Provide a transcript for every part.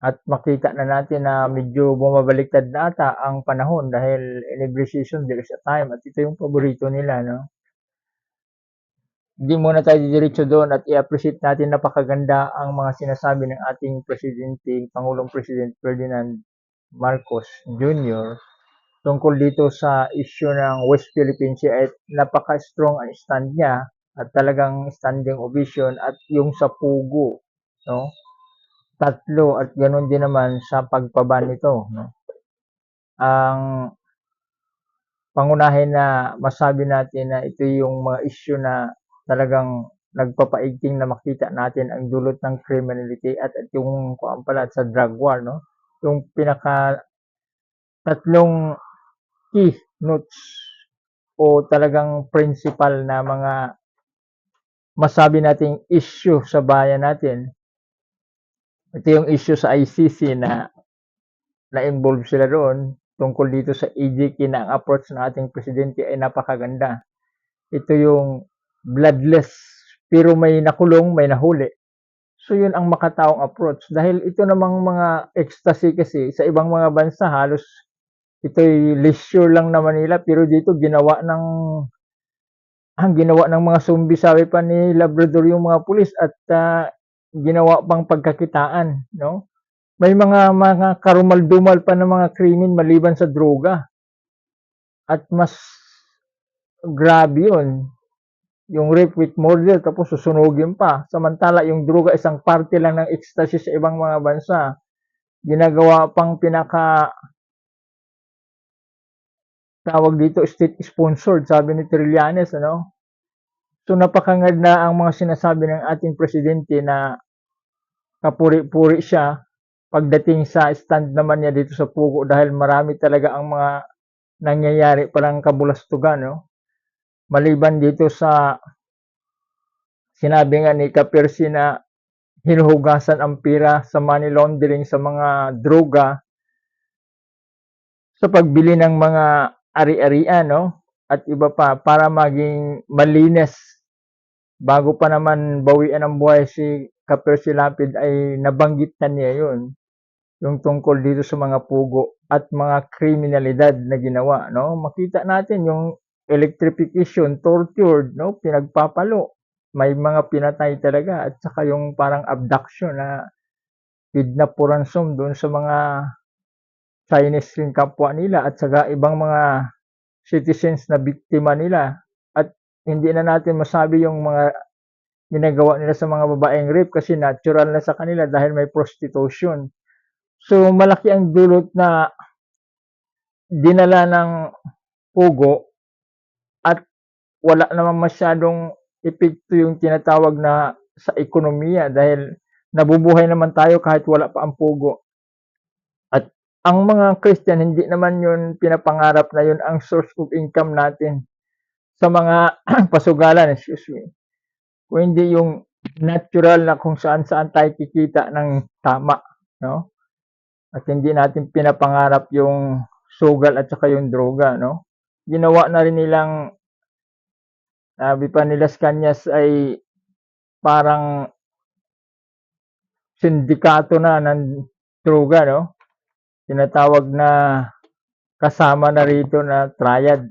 At makita na natin na medyo bumabaliktad na ata ang panahon dahil in every season there is a time at ito yung paborito nila, no? Hindi muna tayo didiretso doon at i-appreciate natin napakaganda ang mga sinasabi ng ating presidente, Pangulong President Ferdinand Marcos Jr. tungkol dito sa issue ng West Philippine Sea at napaka-strong ang stand niya at talagang standing ovation at yung sa Pugo, no? Tatlo at ganoon din naman sa pagpaban nito, no? Ang pangunahin na masabi natin na ito yung mga issue na talagang nagpapaigting na makita natin ang dulot ng criminality at yung kuan pala sa drug war, no? Yung pinaka tatlong key notes o talagang principal na mga masabi nating issue sa bayan natin. Ito yung issue sa ICC na na-involve sila doon tungkol dito sa EJK na ang approach ng ating presidente ay napakaganda. Ito yung bloodless pero may nakulong, may nahuli. So yun ang makataong approach dahil ito namang mga ecstasy kasi sa ibang mga bansa halos ito'y leisure lang naman nila pero dito ginawa ng mga zombie sabi pa ni Labrador yung mga pulis at ginawa pang pagkakitaan, no? May mga karumal-dumal pa na mga krimen maliban sa droga. At mas grabe yun, yung rape with murder tapos susunugin pa. Samantala yung droga isang parte lang ng ecstasy sa ibang mga bansa. Ginagawa pang tawag dito state sponsored sabi ni Trillanes, ano? So napakangad na ang mga sinasabi ng ating presidente na kapuri-puri siya pagdating sa stand naman niya dito sa Pugo dahil marami talaga ang mga nangyayari parang kabulastugan, no? Maliban dito sa sinabi nga ni Kapersi na hinuhugasan ang pira sa money laundering sa mga droga sa pagbili ng mga ari-arian, no? At iba pa para maging malinis bago pa naman bawian ng buhay si Kapersi Lapid ay nabanggit na niya yun. Yung tungkol dito sa mga pugo at mga kriminalidad na ginawa, no? Makita natin yung electrification, tortured, no? Pinagpapalo. May mga pinatay talaga at saka yung parang abduction na kidnap o ransom doon sa mga Chinese ring kapwa nila at saka ibang mga citizens na biktima nila at hindi na natin masabi yung mga ginagawa nila sa mga babaeng rape kasi natural na sa kanila dahil may prostitution. So malaki ang dulot na dinala ng pugo at wala naman masyadong epekto yung tinatawag na sa ekonomiya dahil nabubuhay naman tayo kahit wala pa ang pugo. At ang mga Christian, hindi naman yun pinapangarap na yun ang source of income natin sa mga pasugalan, excuse me. Kung hindi yung natural na kung saan-saan tayo kikita ng tama, no? At hindi natin pinapangarap yung sugal at saka yung droga, no? Ginawa na rin nilang, sabi pa nila Kanyas ay parang sindikato na ng droga, no? Tinatawag na kasama na rito na triad.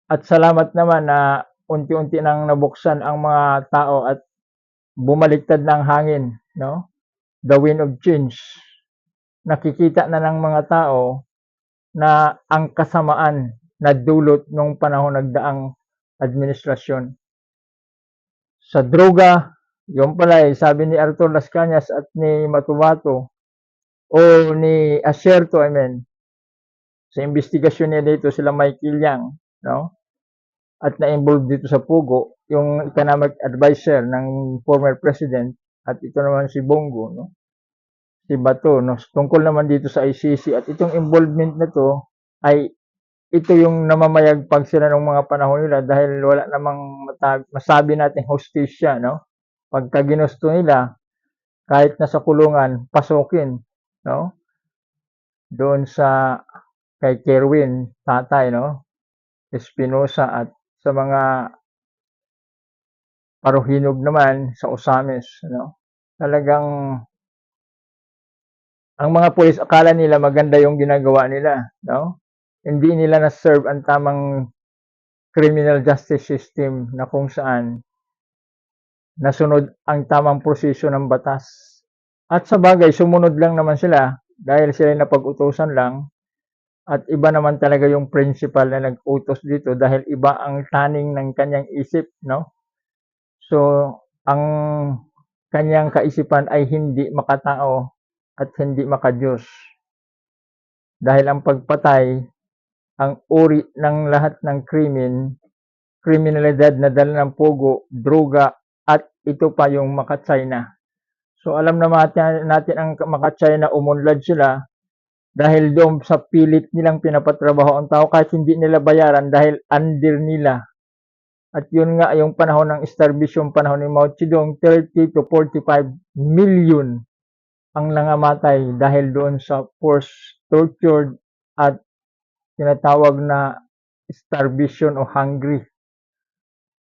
At salamat naman na unti-unti nang nabuksan ang mga tao at bumaliktad na ang hangin, no? The wind of change. Nakikita na ng mga tao na ang kasamaan na dulot nung panahon nagdaang administrasyon. Sa droga, yung pala sabi ni Arthur Las Cañas at ni Matubato o ni Acerto, I mean, sa investigasyon niya dito sila Michael Yang, no? At na-involve dito sa Pugo, yung economic advisor ng former president at ito naman si Bongo, no? Si Bato, no? Tungkol naman dito sa ICC at itong involvement na to ay ito yung namamayagpag sila ng mga panahon nila dahil wala namang masabi natin hostisya, no? Pagka ginusto nila, kahit nasa kulungan, pasukin, no? Doon sa kay Kerwin, tatay, no? Espinosa at sa mga paruhinog naman sa Osamis, no? talagang ang mga pulis akala nila maganda yung ginagawa nila, no? Hindi nila na-serve ang tamang criminal justice system na kung saan nasunod ang tamang proseso ng batas. At sa bagay, sumunod lang naman sila dahil sila napag-utusan lang at iba naman talaga yung principal na nag-utos dito dahil iba ang taning ng kanyang isip, no? So, ang kanyang kaisipan ay hindi makatao at hindi makadiyos. Dahil ang pagpatay, ang uri ng lahat ng kriminalidad na dala ng pugo, droga, at ito pa yung maka-China. So alam natin ang maka-China, umunlad sila dahil doon sa pilit nilang pinapatrabaho ang tao kahit hindi nila bayaran dahil under nila. At yun nga yung panahon ng starvation, panahon ni Mao Zedong, 30 to 45 million ang nangamatay dahil doon sa forced tortured at tinatawag na starvation o hungry.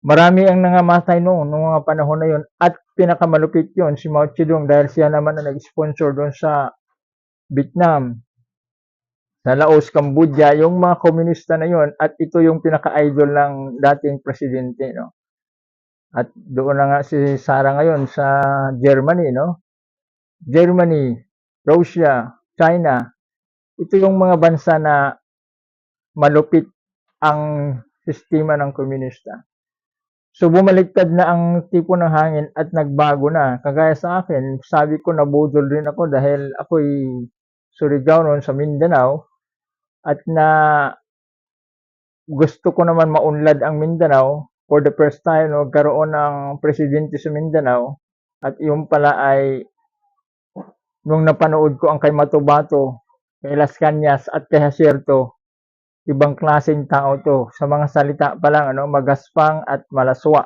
Marami ang nangamatay noong mga panahon na yun at pinakamalupit yun si Mao Zedong dahil siya naman ang nag-sponsor doon sa Vietnam, sa Laos, Cambodia, yung mga komunista na yun at ito yung pinaka-idol ng dating presidente, no? At doon na nga si Sara ngayon sa Germany, no? Germany, Russia, China, ito yung mga bansa na malupit ang sistema ng komunista. So bumaliktad na ang tipo ng hangin at nagbago na. Kagaya sa akin, sabi ko nabudol rin ako dahil ako'y Surigao noon sa Mindanao at na gusto ko naman maunlad ang Mindanao for the first time, nagkaroon ng presidente sa Mindanao at yung pala ay nung napanood ko ang kay Matubato, kay Las Cañas at kay Hasierto, ibang klaseng tao to. Sa mga salita pa lang, magaspang at malaswa,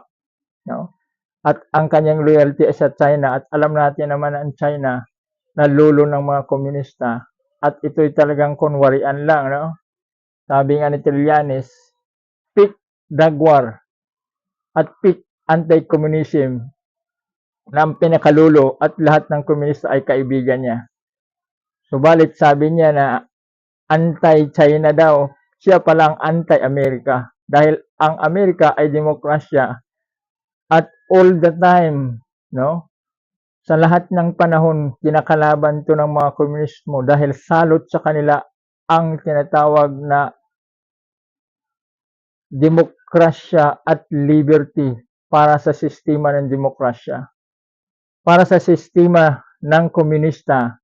no? At ang kanyang loyalty sa China at alam natin naman ang China na lulo ng mga komunista at ito'y talagang kunwarian lang, no? Sabi nga ni Trillanes, peak Dagwar at peak anti-communism na ang pinakalulo at lahat ng komunista ay kaibigan niya. Subalit sabi niya na anti-China daw, siya palang anti-Amerika dahil ang Amerika ay demokrasya at all the time, no? Sa lahat ng panahon, kinakalaban to ng mga komunismo dahil salot sa kanila ang tinatawag na demokrasya at liberty para sa sistema ng demokrasya. Para sa sistema ng komunista,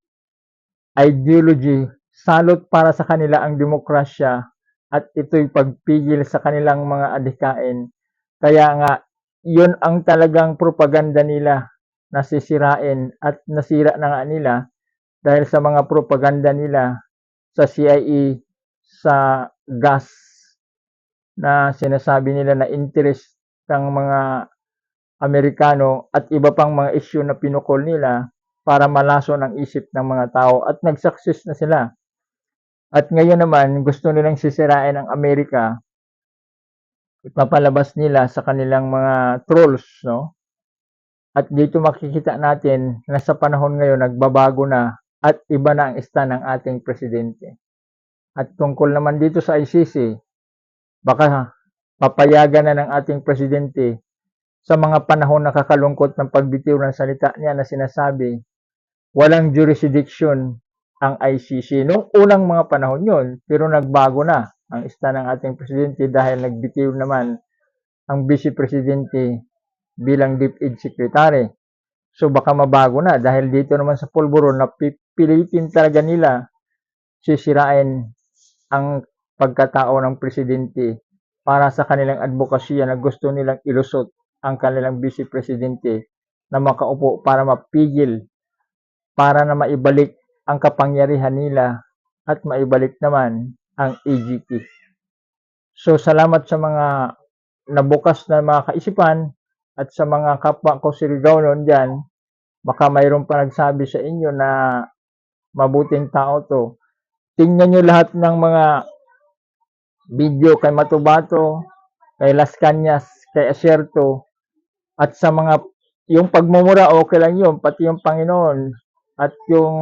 ideology, salot para sa kanila ang demokrasya at ito'y pagpigil sa kanilang mga adhikain. Kaya nga, yun ang talagang propaganda nila na sisirain at nasira na nga nila dahil sa mga propaganda nila sa CIA, sa gas na sinasabi nila na interest ng mga Amerikano at iba pang mga issue na pinukol nila para malason ang isip ng mga tao at nag-success na sila. At ngayon naman, gusto nilang sisirain ang Amerika, ipapalabas nila sa kanilang mga trolls, no? At dito makikita natin na sa panahon ngayon nagbabago na at iba na ang stand ng ating presidente. At tungkol naman dito sa ICC, baka papayagan na ng ating presidente sa mga panahon na kakalungkot ng pagbitiw ng salita niya na sinasabi, walang jurisdiction ang ICC. Noong unang mga panahon yun, pero nagbago na ang stand ng ating presidente dahil nagbitiw naman ang vice presidente bilang DepEd Secretary. So baka mabago na dahil dito naman sa pulburon na pipilitin talaga nila sisirain ang pagkatao ng presidente para sa kanilang advokasya na gusto nilang ilusot ang kanilang vice presidente na makaupo para mapigil, para na maibalik ang kapangyarihan nila at maibalik naman ang AGP. So salamat sa mga nabukas na mga kaisipan at sa mga kapwa ko Surigao noon dyan, baka mayroon pa nagsabi sa inyo na mabuting tao to. Tingnan nyo lahat ng mga video kay Matubato, kay Las Cañas, kay Asierto, at sa mga yung pagmumura okay lang yun, pati yung Panginoon at yung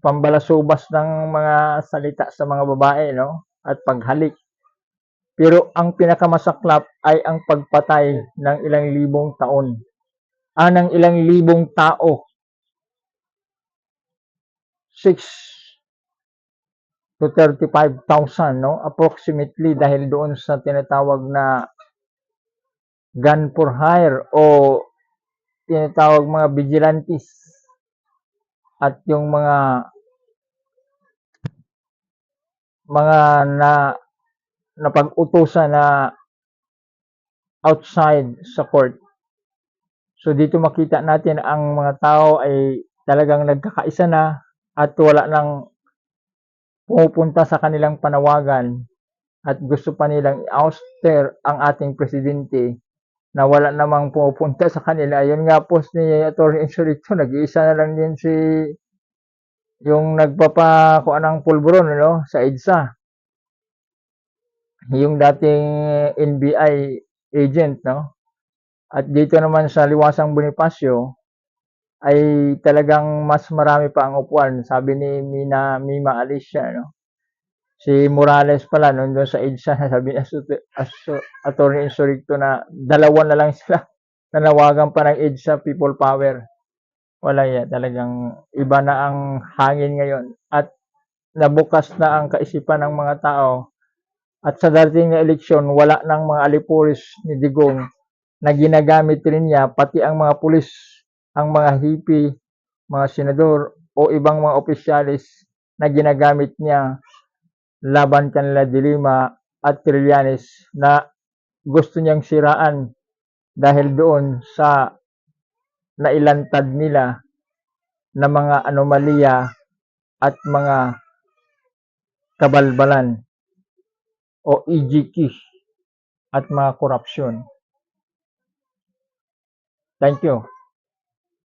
pambalasubas ng mga salita sa mga babae, no? At paghalik. Pero ang pinakamasaklap ay ang pagpatay ng ilang libong taon. Ng ilang libong tao. 6 to 35,000, no? Approximately dahil doon sa tinatawag na gun for hire o tinatawag mga vigilantes at yung mga napag-utusan na outside sa court. So dito makita natin ang mga tao ay talagang nagkakaisa na at wala nang pumupunta sa kanilang panawagan at gusto pa nilang i-ouster ang ating presidente na wala namang pumupunta sa kanila. Yun nga po ni Atty. Insurrecto, nag-iisa na lang din si yung nagpapakuan ng pulburon, no, sa EDSA. Yung dating NBI agent, no? At dito naman sa Liwasang Bonifacio ay talagang mas marami pa ang upuan. Sabi ni Mima Alicia, no? Si Morales pala, nung doon sa EDSA, sabi ni Atty. Insurrecto na dalawa na lang sila. Nanawagan pa ng EDSA People Power. Wala yan. Talagang iba na ang hangin ngayon. At nabukas na ang kaisipan ng mga tao. At sa darating na eleksyon, wala nang mga alipuris ni Digong na ginagamit rin niya, pati ang mga pulis, ang mga hipi, mga senador, o ibang mga opisyalis na ginagamit niya laban kanila Dilima at Trillanes na gusto niyang siraan dahil doon sa nailantad nila na mga anomalya at mga kabalbalan o EGK at mga korupsyon. Thank you.